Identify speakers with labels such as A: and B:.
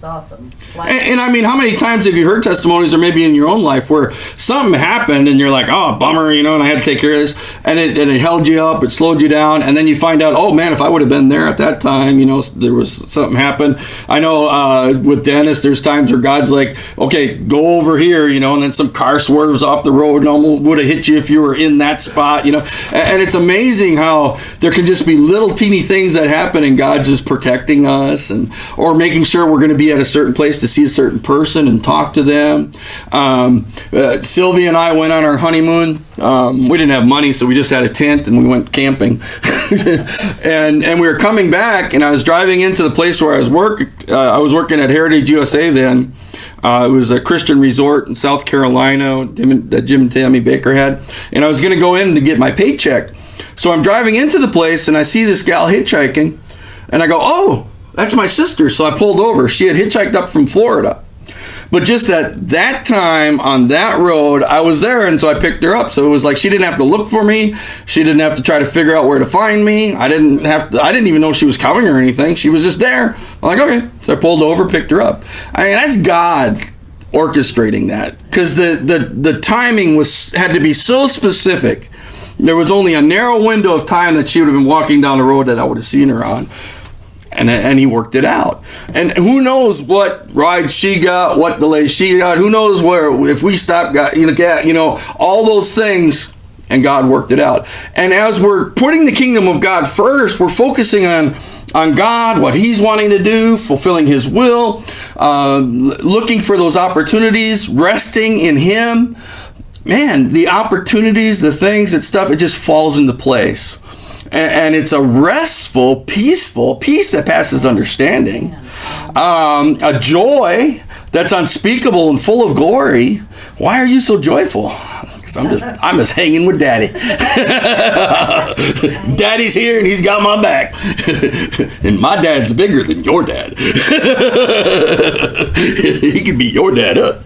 A: awesome.
B: And I mean, how many times have you heard testimonies, or maybe in your own life, where something happened and you're like, oh, bummer, and I had to take care of this, and it held you up, it slowed you down, and then you find out, oh man, if I would have been there at that time, there was something happened. I know with Dennis, there's times where God's like, okay, go over here, and then some car swerves off the road and almost would have hit you if you were in that spot, and it's amazing how there can just be little teeny things that happen, and God's just protecting us, or making sure we're going to be at a certain place to see a certain person and talk to them. Sylvia and I went on our honeymoon. We didn't have money, so we just had a tent and we went camping. and we were coming back, and I was driving into the place where I was working. I was working at Heritage USA then. It was a Christian resort in South Carolina that Jim and Tammy Baker had. And I was going to go in to get my paycheck. So I'm driving into the place, and I see this gal hitchhiking. And I go, oh, that's my sister. So I pulled over. She had hitchhiked up from Florida. But just at that time on that road, I was there, and so I picked her up. So it was like she didn't have to look for me. She didn't have to try to figure out where to find me. I didn't even know she was coming or anything. She was just there. I'm like, okay. So I pulled over, picked her up. I mean, that's God orchestrating that, because the timing had to be so specific. There was only a narrow window of time that she would have been walking down the road that I would have seen her on. And he worked it out. And who knows what rides she got, what delays she got. Who knows if we stopped, all those things, and God worked it out. And as we're putting the kingdom of God first, we're focusing on God, what he's wanting to do, fulfilling his will, looking for those opportunities, resting in him. Man, the opportunities, the things, it just falls into place. And it's a restful, peaceful peace that passes understanding. A joy that's unspeakable and full of glory. Why are you so joyful? Because I'm just hanging with Daddy. Daddy's here and he's got my back. And my dad's bigger than your dad. He could beat your dad up.